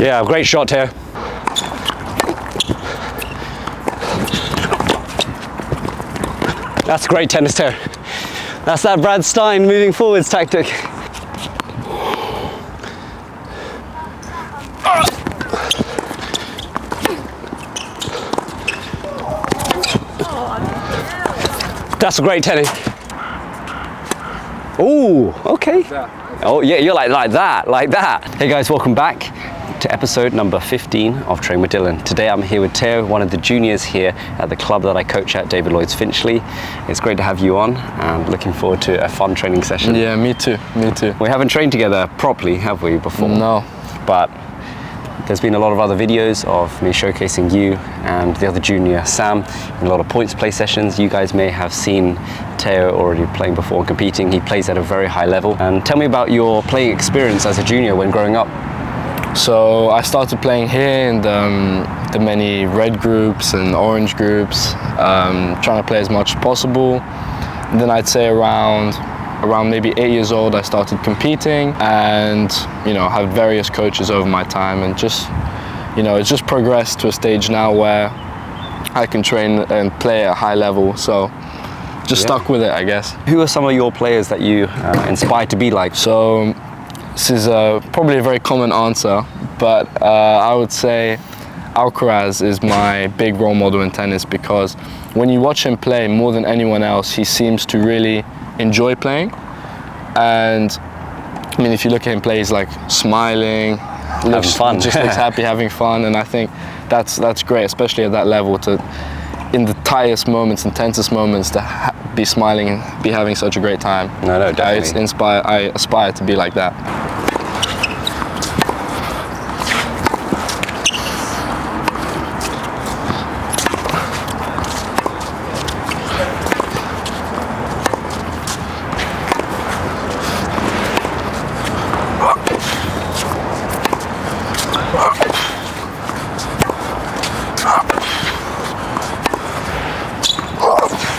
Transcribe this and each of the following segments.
Yeah, great shot, Teo. That's great tennis, Teo. That's that Brad Stein moving forwards tactic. That's a great tennis. Ooh, okay. Oh yeah, you're like that. Hey guys, welcome back to episode number 15 of Train with Dylan. Today I'm here with Teo, one of the juniors here at the club that I coach at, David Lloyd's Finchley. It's great to have you on and looking forward to a fun training session. Yeah, me too. We haven't trained together properly, have we, before? No. But there's been a lot of other videos of me showcasing you and the other junior, Sam, in a lot of points play sessions. You guys may have seen Teo already playing before and competing. He plays at a very high level. And tell me about your playing experience as a junior when growing up. So I started playing here in the many red groups and orange groups, trying to play as much as possible. And then I'd say around maybe 8 years old, I started competing and, had various coaches over my time, and just, it's just progressed to a stage now where I can train and play at a high level. So just stuck with it, I guess. Who are some of your players that you inspired to be like? So this is probably a very common answer, but I would say Alcaraz is my big role model in tennis, because when you watch him play more than anyone else, he seems to really enjoy playing. And I mean, if you look at him play, he's like smiling, having fun, just looks happy, having fun. And I think that's great, especially at that level, to in the tightest moments and tensest moments to be smiling and be having such a great time. No, definitely. I aspire to be like that.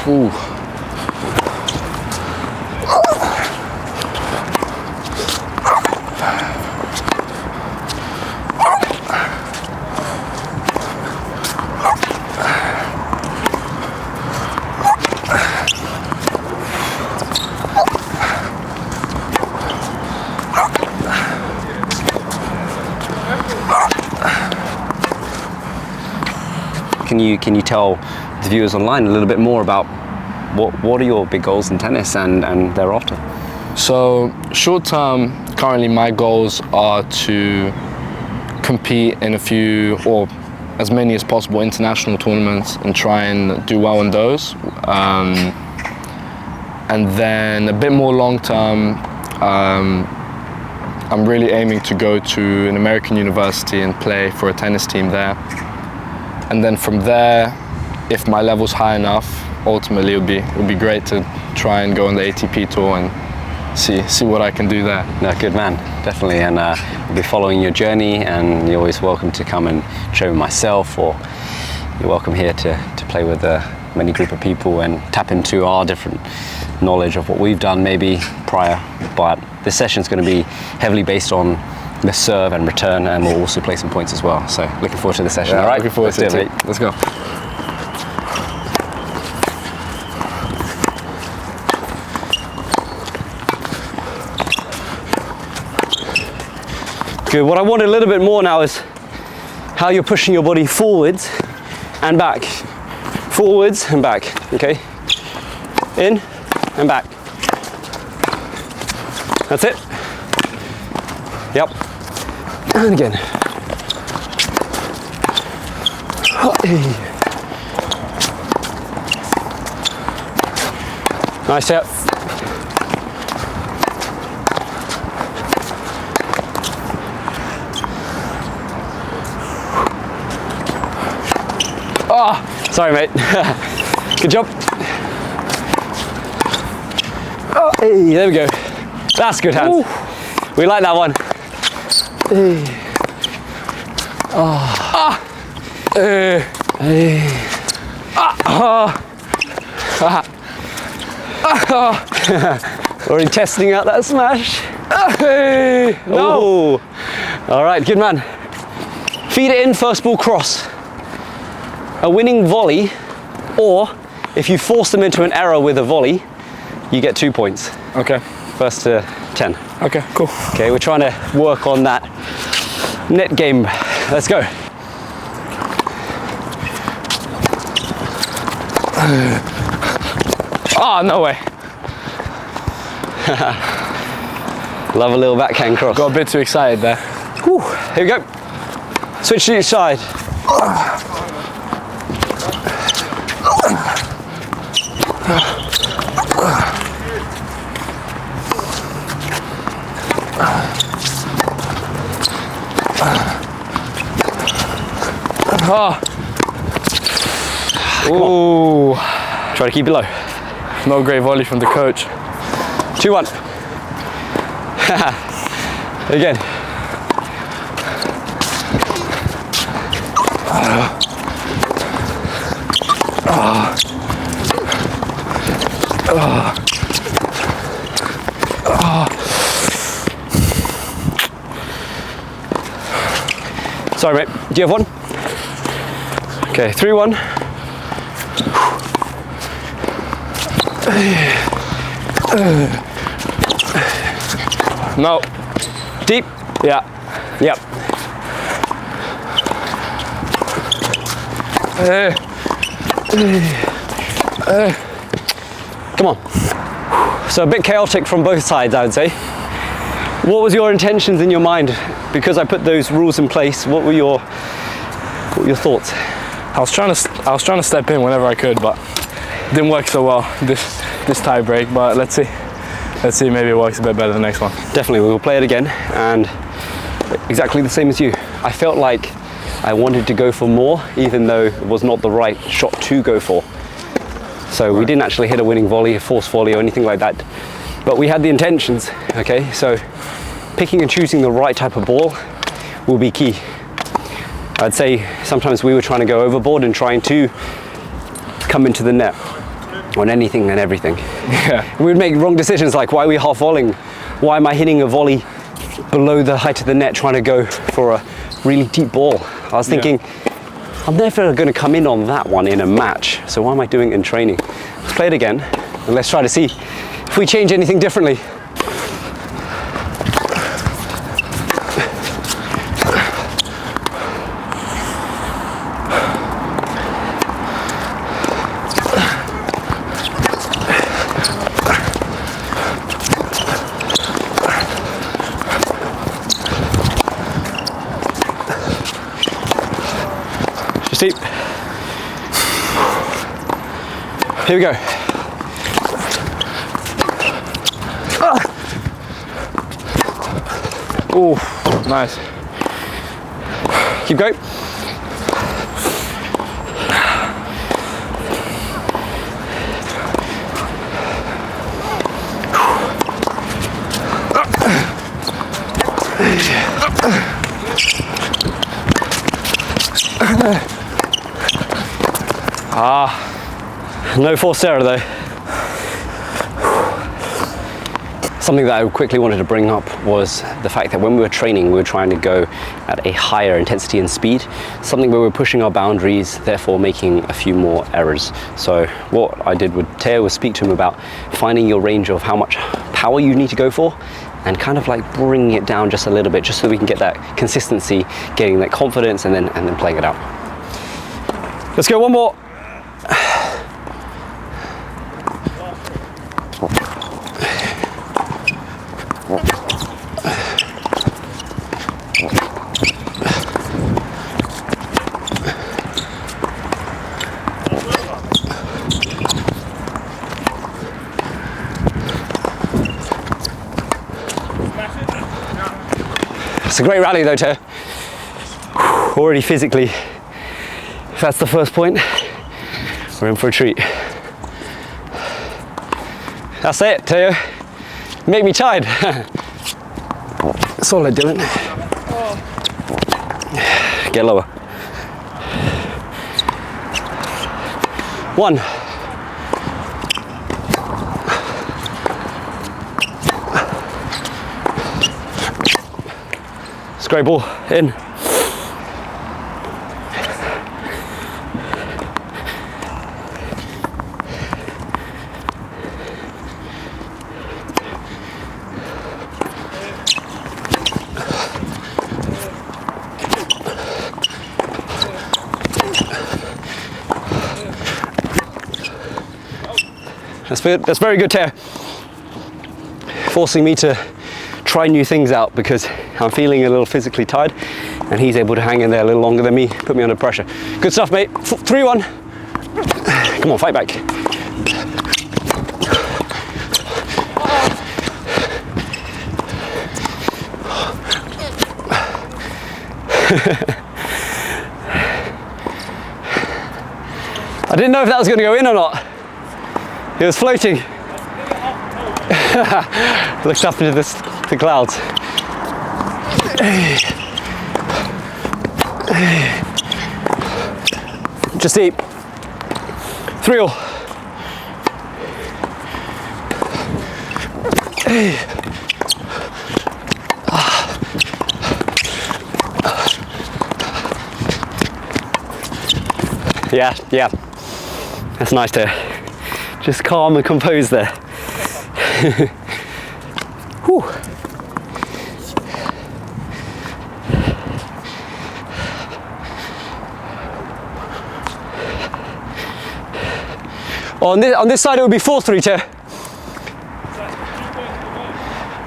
Ooh. Can you tell the viewers online a little bit more about what are your big goals in tennis and thereafter? So short term, currently my goals are to compete in a few, or as many as possible, international tournaments and try and do well in those. And then a bit more long term, I'm really aiming to go to an American university and play for a tennis team there. And then from there, if my level's high enough, ultimately it would be great to try and go on the ATP tour and see what I can do there. No, good man, definitely. And we'll be following your journey, and you're always welcome to come and train with myself, or you're welcome here to play with many group of people and tap into our different knowledge of what we've done maybe prior. But this session's going to be heavily based on the serve and return, and we'll also play some points as well. So looking forward to the session. Yeah, all right, looking forward to it, mate. Let's go. Good. What I want a little bit more now is how you're pushing your body forwards and back. Forwards and back, okay? In and back. That's it. Yep. And again. Nice step. Oh, sorry, mate. Good job. Oh, hey, there we go. That's good hands. Ooh. We like that one. Hey. Oh. Ah. Hey. Ah. Ah. Already testing out that smash. Hey. No. All right, good man. Feed it in, first ball cross. A winning volley, or if you force them into an error with a volley, you get 2 points. Okay. First to 10. Okay, cool. Okay, we're trying to work on that net game. Let's go. Oh, no way. Love a little backhand cross. Got a bit too excited there. Whew. Here we go. Switch to each side. Oh. Ooh. Try to keep it low. No great volley from the coach. 2-1. Again. Sorry, mate. Do you have one? Okay, 3-1. No. Deep. Yeah. Yep. Come on. So a bit chaotic from both sides, I would say. What was your intentions in your mind? Because I put those rules in place, what were your thoughts? I was trying to step in whenever I could, but it didn't work so well this tie break. But let's see, maybe it works a bit better the next one. Definitely, we will play it again, and exactly the same as you. I felt like I wanted to go for more, even though it was not the right shot to go for. So we didn't actually hit a winning volley, a forced volley, or anything like that. But we had the intentions. Okay, so picking and choosing the right type of ball will be key. I'd say sometimes we were trying to go overboard and trying to come into the net on anything and everything. Yeah. We would make wrong decisions like, why are we half volleying? Why am I hitting a volley below the height of the net trying to go for a really deep ball? I was thinking, I'm never going to come in on that one in a match, so why am I doing it in training? Let's play it again, and let's try to see if we change anything differently. Deep. Here we go. Oh, nice. Keep going. No forced error though. Something that I quickly wanted to bring up was the fact that when we were training, we were trying to go at a higher intensity and speed, something where we were pushing our boundaries, therefore making a few more errors. So what I did with Teo was speak to him about finding your range of how much power you need to go for, and kind of like bringing it down just a little bit, just so we can get that consistency, getting that confidence, and then playing it out. Let's go one more. It's a great rally though, Teo. Already physically, if that's the first point, we're in for a treat. That's it, Teo. Make me tired. Solid, Dylan. Get lower. 1. Great ball in. That's very good, Teo. Forcing me to try new things out because I'm feeling a little physically tired, and he's able to hang in there a little longer than me, put me under pressure. Good stuff, mate. 3-1. Come on, fight back. I didn't know if that was going to go in or not. It was floating. Looked up into the clouds. Just deep. 3-all. Yeah. That's nice to just calm and compose there. Whew. On this side it would be 4-3, Teo.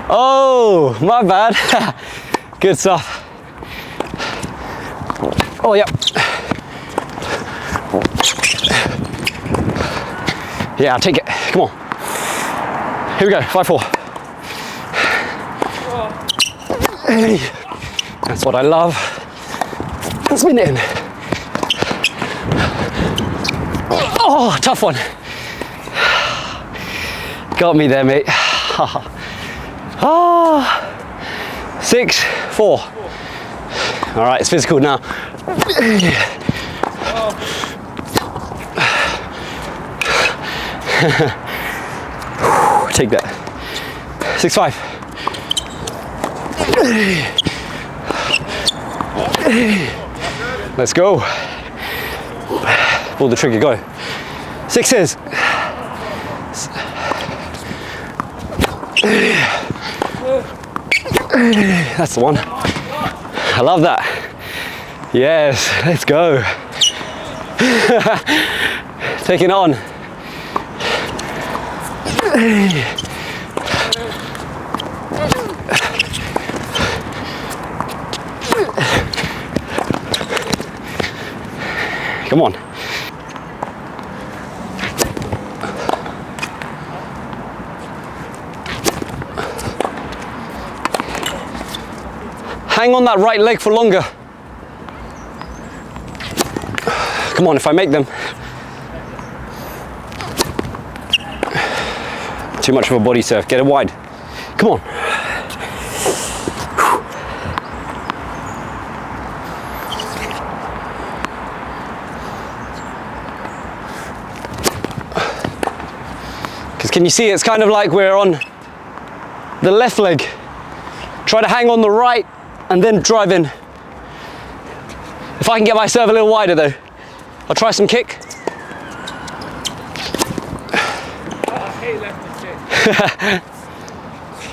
Oh, my bad. Good stuff. Oh, yeah. Yeah, I'll take it. Come on. Here we go. 5-4. Hey. That's what I love. And spin it in. Oh, tough one. Got me there, mate. 6-4. All right, it's physical now. Take that. 6-5. Let's go. Pull the trigger, go. 6s. That's the one. I love that. Yes, let's go. Taking it on. Come on. Hang on that right leg for longer. Come on, if I make them. Too much of a body surf, get it wide. Come on. Because can you see, it's kind of like we're on the left leg. Try to hang on the right and then drive in. If I can get my serve a little wider though. I'll try some kick.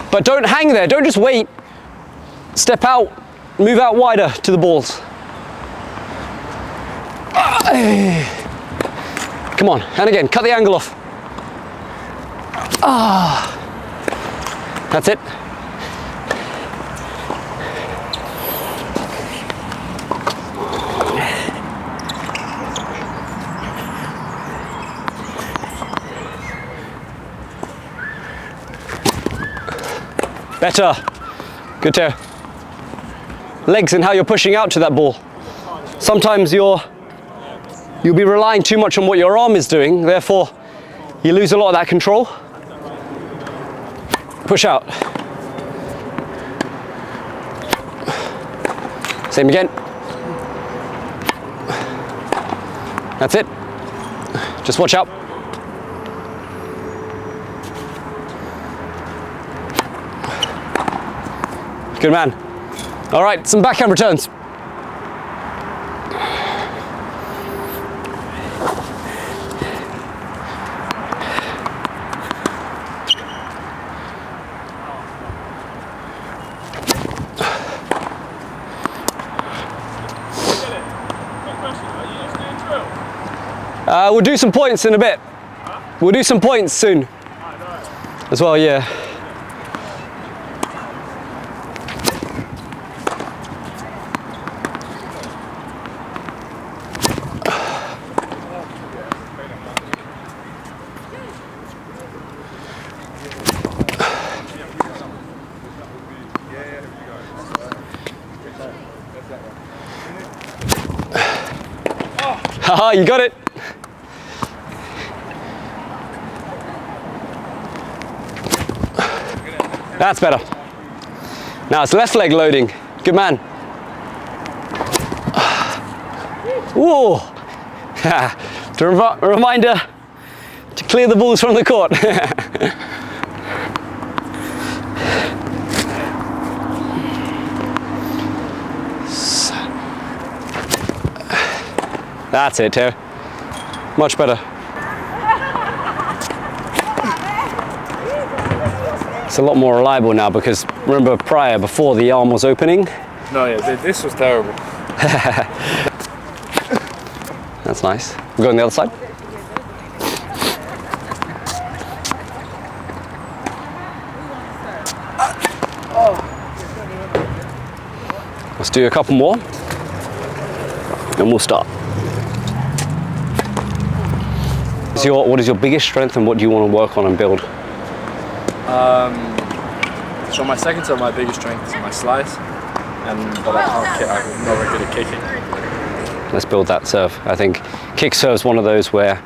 But don't hang there, don't just wait. Step out, move out wider to the balls. Come on, and again, cut the angle off. That's it. Better. Good, Teo. Legs and how you're pushing out to that ball. Sometimes you'll be relying too much on what your arm is doing, therefore you lose a lot of that control. Push out. Same again. That's it. Just watch out. Good man. All right, some backhand returns. We'll do some points in a bit. We'll do some points soon as well, yeah. Haha, you got it. That's better. Now it's left leg loading. Good man. Whoa. A reminder to clear the balls from the court. That's it, Teo. Much better. It's a lot more reliable now because remember before the arm was opening? No, yeah, this was terrible. That's nice. We'll go on the other side. Let's do a couple more and we'll start. What is your biggest strength and what do you want to work on and build? So my second serve, my biggest strength is my slice, but I can't kick. I'm not very good at kicking. Let's build that serve. I think kick serve is one of those where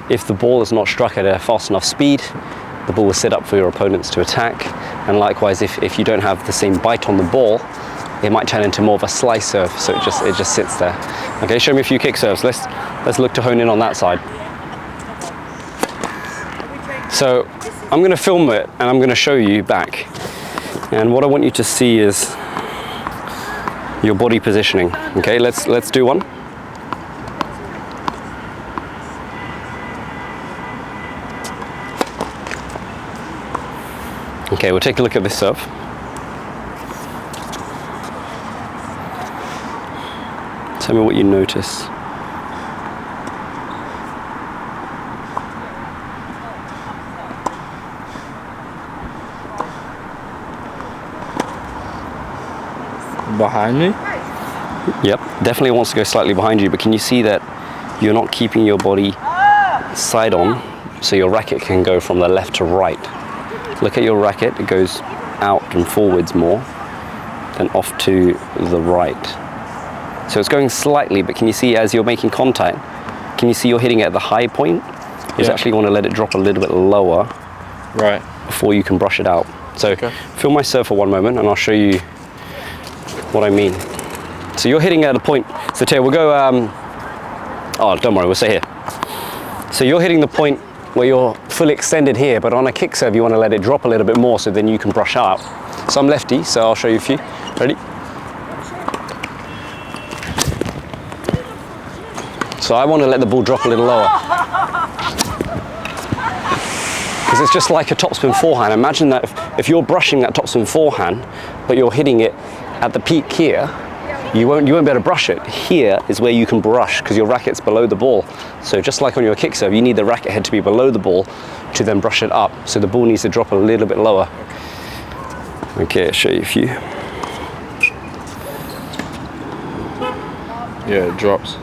if the ball is not struck at a fast enough speed, the ball will sit up for your opponents to attack. And likewise, if you don't have the same bite on the ball, it might turn into more of a slice serve. So it just sits there. Okay, show me a few kick serves. Let's look to hone in on that side. So I'm going to film it and I'm going to show you back. And what I want you to see is your body positioning. Okay, let's do one. Okay, we'll take a look at this serve. Tell me what you notice. Behind me? Yep, definitely wants to go slightly behind you, but can you see that you're not keeping your body side on, so your racket can go from the left to right. Look at your racket, it goes out and forwards more than off to the right. So it's going slightly, but can you see as you're making contact, can you see you're hitting it at the high point? You actually want to let it drop a little bit lower before you can brush it out. So film my serve for one moment and I'll show you what I mean. So you're hitting at a point, so Teo, we'll go, oh don't worry, we'll stay here. So you're hitting the point where you're fully extended here, but on a kick serve you want to let it drop a little bit more so then you can brush out. So I'm lefty, so I'll show you a few. Ready? So I want to let the ball drop a little lower. Because it's just like a topspin forehand. Imagine that if you're brushing that topspin forehand, but you're hitting it at the peak here, you won't be able to brush it. Here is where you can brush because your racket's below the ball. So just like on your kick serve, you need the racket head to be below the ball to then brush it up. So the ball needs to drop a little bit lower. Okay, I'll show you a few. Yeah, it drops.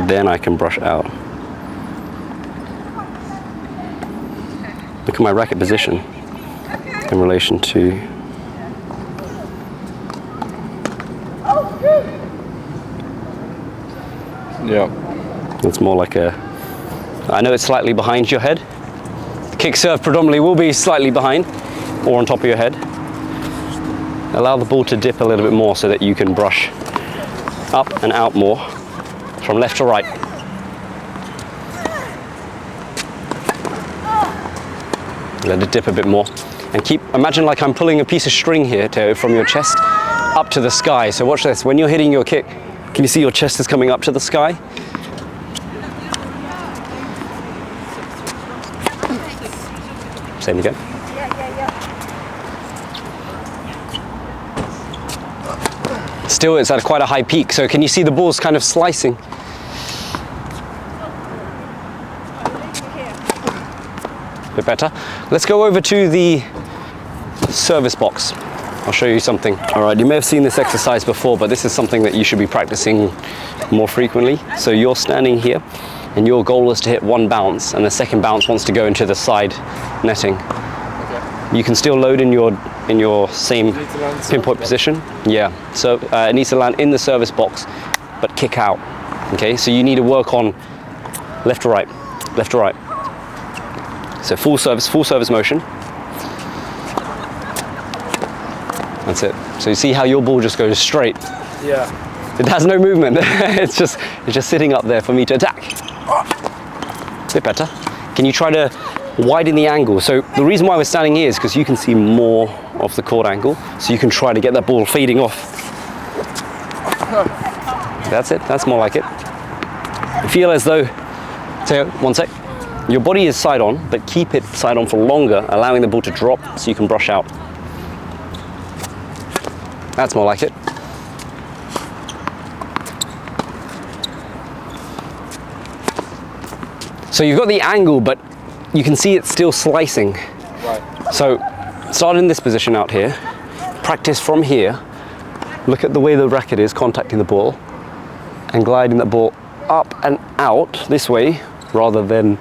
Then I can brush out. Look at my racket position in relation to it's more like a, I know it's slightly behind your head. The kick serve predominantly will be slightly behind or on top of your head. Allow the ball to dip a little bit more so that you can brush up and out more from left to right. Let it dip a bit more and imagine like I'm pulling a piece of string here, Teo, from your chest up to the sky. So watch this, when you're hitting your kick, can you see your chest is coming up to the sky? Same again. Still, it's at quite a high peak, so can you see the balls kind of slicing? A bit better. Let's go over to the service box. I'll show you something. All right, you may have seen this exercise before, but this is something that you should be practicing more frequently. So you're standing here, and your goal is to hit one bounce, and the second bounce wants to go into the side netting. Okay. You can still load in your same pinpoint position. Yeah, so it needs to land in the service box, but kick out. Okay, so you need to work on left to right, left to right. So full service motion. That's it. So you see how your ball just goes straight? Yeah. It has no movement. it's just sitting up there for me to attack. A bit better. Can you try to widen the angle? So the reason why we're standing here is because you can see more of the court angle, so you can try to get that ball fading off. That's it. That's more like it. Feel as though, Teo, one sec. Your body is side on, but keep it side on for longer, allowing the ball to drop so you can brush out. That's more like it. So you've got the angle, but you can see it's still slicing. Right. So start in this position out here. Practice from here. Look at the way the racket is contacting the ball and gliding the ball up and out this way rather than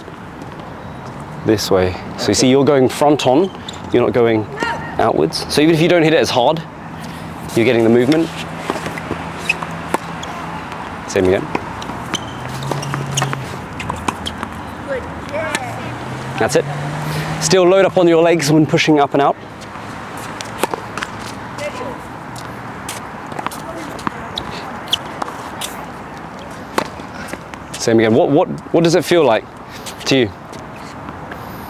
this way. So you see you're going front on, you're not going outwards. So even if you don't hit it as hard, you're getting the movement. Same again. That's it. Still load up on your legs when pushing up and out. Same again. What does it feel like to you?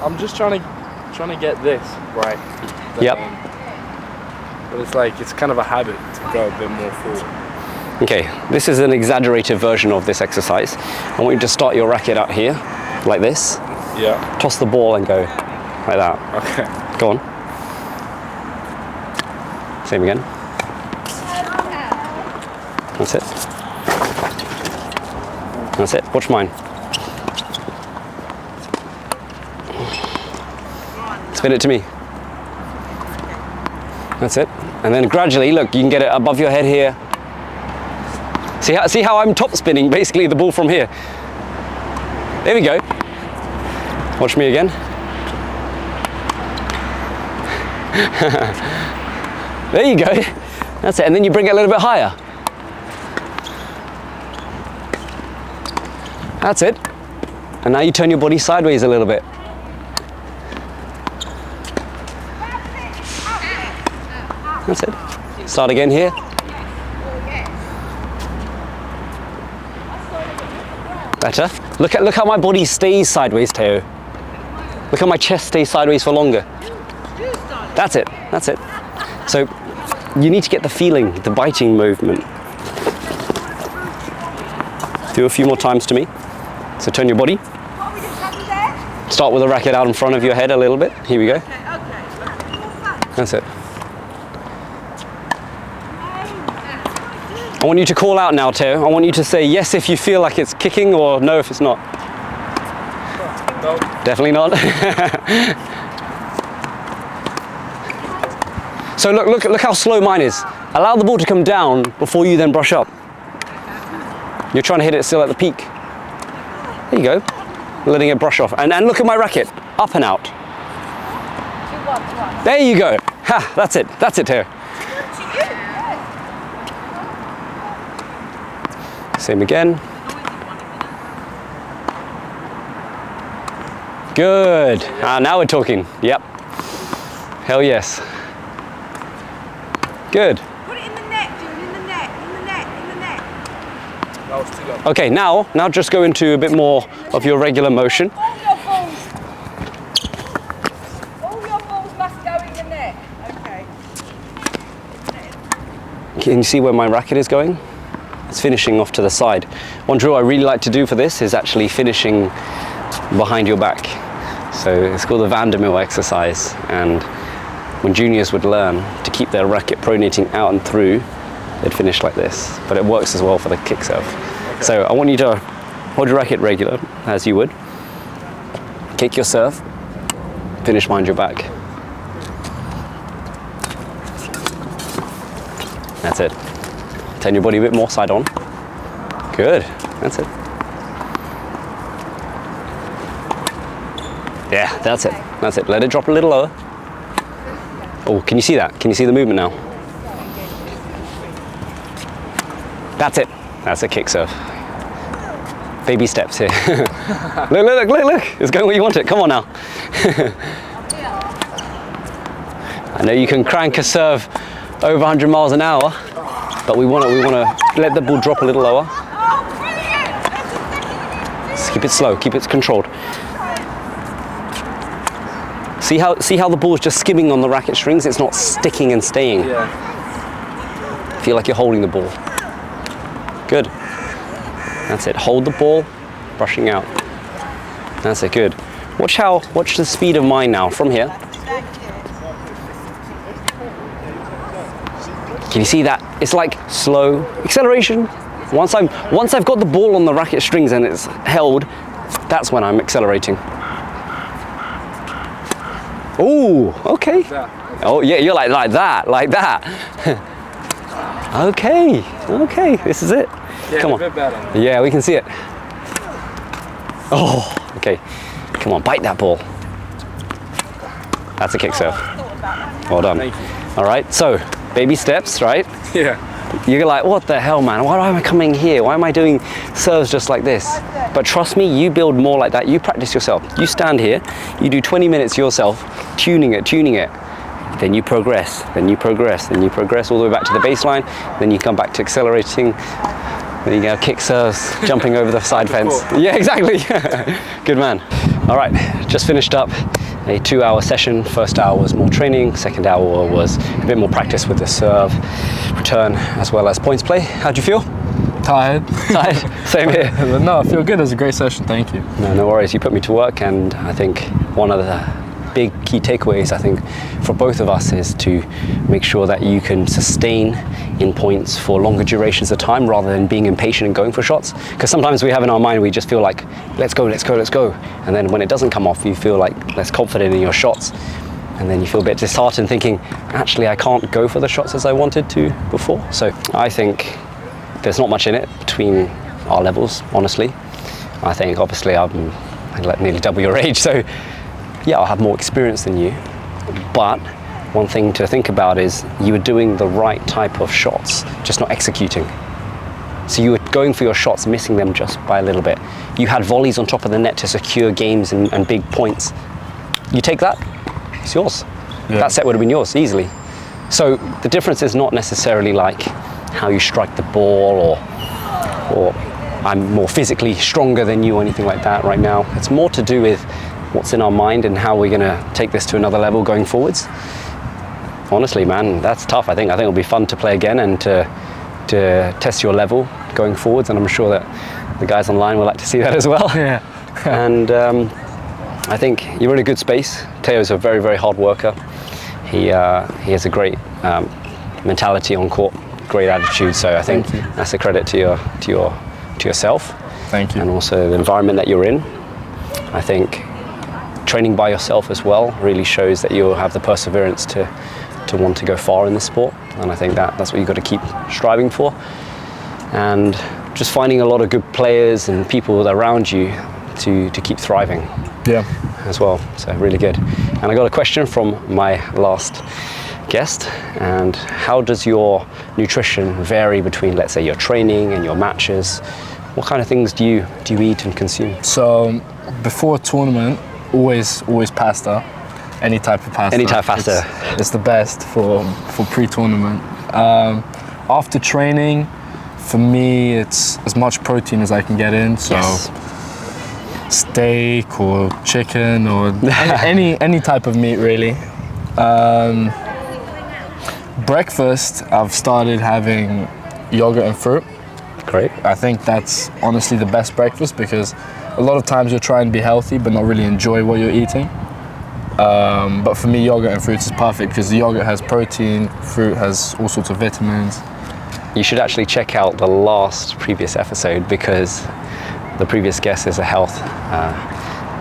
I'm just trying to get this right. Yep. But it's like, it's kind of a habit to go a bit more forward. Okay, this is an exaggerated version of this exercise. I want you to start your racket out here, like this. Yeah. Toss the ball and go like that. Okay. Go on. Same again. That's it. That's it. Watch mine. Spin it to me. That's it. And then gradually, look, you can get it above your head here. See how I'm top spinning basically the ball from here. There we go. Watch me again. There you go. That's it. And then you bring it a little bit higher. That's it. And now you turn your body sideways a little bit. That's it. Start again here. Better. Look how my body stays sideways, Teo. Look how my chest stays sideways for longer. That's it. That's it. So you need to get the feeling, the biting movement. Do a few more times to me. So turn your body. Start with the racket out in front of your head a little bit. Here we go. That's it. I want you to call out now, Teo. I want you to say yes if you feel like it's kicking or no if it's not. No. Definitely not. So look how slow mine is. Allow the ball to come down before you then brush up. You're trying to hit it still at the peak. There you go. Letting it brush off. And look at my racket. Up and out. There you go. Ha, that's it. That's it, Teo. Same again. Good. Now we're talking. Yep. Hell yes. Good. Put it in the net, dude. In the net. In the net. In the net. That was too low. Okay, now just go into a bit more of your regular motion. All your balls must go in the net. Okay. Can you see where my racket is going? It's finishing off to the side. One drill I really like to do for this is actually finishing behind your back. So it's called the Vandermill exercise, and when juniors would learn to keep their racket pronating out and through, they'd finish like this. But it works as well for the kick serve. Okay. So I want you to hold your racket regular, as you would. Kick your serve. Finish behind your back. That's it. Turn your body a bit more side on. Good. That's it. Yeah, that's it. That's it. Let it drop a little lower. Oh, can you see that? Can you see the movement now? That's it. That's a kick serve. Baby steps here. Look. It's going where you want it. Come on now. I know you can crank a serve over 100 miles an hour, but we want to let the ball drop a little lower. Just keep it slow, keep it controlled. See how the ball's just skimming on the racket strings? It's not sticking and staying. Yeah. Feel like you're holding the ball. Good. That's it. Hold the ball, brushing out. That's it. Good. Watch the speed of mine now from here. Can you see that? It's like slow acceleration. Once I've got the ball on the racket strings and it's held, that's when I'm accelerating. Oh, okay. Oh yeah, you're like that. Okay, this is it. Yeah, come on. A bit better. Yeah, we can see it. Oh, okay. Come on, bite that ball. That's a kick serve. Well done. Thank you. All right, so baby steps, right? Yeah. You're like, what the hell, man? Why am I coming here? Why am I doing serves just like this? But trust me, you build more like that. You practice yourself. You stand here, you do 20 minutes yourself, tuning it. Then you progress, then you progress all the way back to the baseline. Then you come back to accelerating. Then you go kick serves, jumping over the side fence. Yeah, exactly. Good man. All right, just finished up a 2-hour session. First hour was more training. Second hour was a bit more practice with the serve, return, as well as points play. How'd you feel? Tired. Same here. But no, I feel good. It was a great session. Thank you. No worries. You put me to work, and I think one of the big key takeaways, I think, for both of us is to make sure that you can sustain in points for longer durations of time rather than being impatient and going for shots. Because sometimes we have in our mind, we just feel like, let's go. And then when it doesn't come off, you feel like less confident in your shots. And then you feel a bit disheartened thinking, actually, I can't go for the shots as I wanted to before. So I think there's not much in it between our levels, honestly. I think obviously I'm like nearly double your age, so yeah, I'll have more experience than you, but one thing to think about is you were doing the right type of shots, just not executing. So you were going for your shots, missing them just by a little bit. You had volleys on top of the net to secure games and big points. You take that, it's yours. Yeah. That set would have been yours easily. So the difference is not necessarily like how you strike the ball or I'm more physically stronger than you or anything like that right now. It's more to do with what's in our mind and how we're going to take this to another level going forwards. Honestly, man, that's tough. I think it'll be fun to play again and to test your level going forwards, and I'm sure that the guys online will like to see that as well. Yeah. And I think you're in a good space. Teo's a very, very hard worker. He has a great mentality on court, great attitude. So I think that's a credit to yourself. Thank you. And also the environment that you're in. I think training by yourself as well really shows that you'll have the perseverance to want to go far in the sport, and I think that's what you've got to keep striving for, and just finding a lot of good players and people around you to keep thriving as well. So really good. And I got a question from my last guest, and how does your nutrition vary between, let's say, your training and your matches? What kind of things do you eat and consume? So before a tournament, always pasta, any type of pasta. Any type of pasta. It's the best for pre-tournament. After training, for me, it's as much protein as I can get in. So steak or chicken or any type of meat really. Breakfast, I've started having yogurt and fruit. Great. I think that's honestly the best breakfast, because a lot of times you'll try and be healthy but not really enjoy what you're eating. But for me, yogurt and fruits is perfect, because the yogurt has protein, fruit has all sorts of vitamins. You should actually check out the previous episode, because the previous guest is a health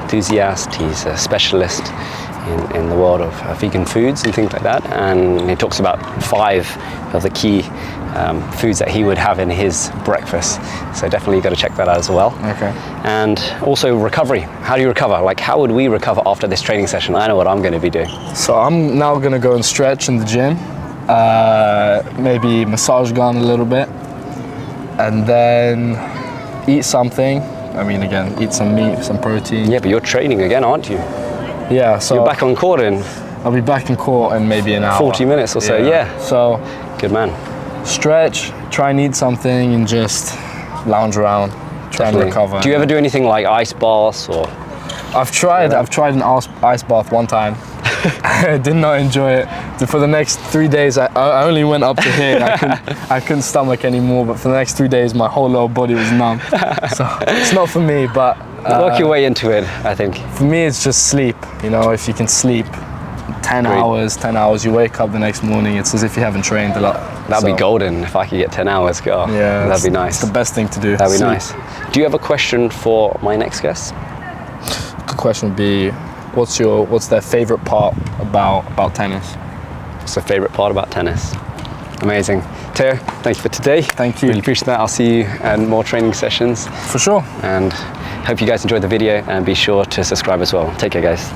enthusiast. He's a specialist in the world of vegan foods and things like that, and he talks about 5 of the key foods that he would have in his breakfast. So definitely got to check that out as well. Okay. And also recovery. How do you recover? Like, how would we recover after this training session? I know what I'm going to be doing. So I'm now going to go and stretch in the gym, maybe massage gun a little bit, and then eat something. I mean, again, eat some meat, some protein. Yeah, but you're training again, aren't you? Yeah, so You're back on court in I'll be back in court in maybe an hour. 40 minutes or so, yeah. So Good man. stretch, try and eat something, and just lounge around, try and recover. Do you ever do anything like ice baths or? I've tried an ice bath one time. I did not enjoy it. For the next 3 days, I only went up to here. I couldn't stomach anymore, but for the next 3 days, my whole lower body was numb. So it's not for me, but Work your way into it, I think. for me, it's just sleep. You know, if you can sleep 10 hours, you wake up the next morning, it's as if you haven't trained a lot. That'd be golden if I could get 10 hours. God, Yeah, that'd be nice. It's the best thing to do. That'd be Sleep. nice. Do you have a question for my next guest? The question would be, what's their favorite part about tennis? What's the favorite part about tennis? Amazing. Teo, thank you for today. Thank you. Really appreciate that. I'll see you at more training sessions, For sure. and hope you guys enjoyed the video, and be sure to subscribe as well. Take care, guys.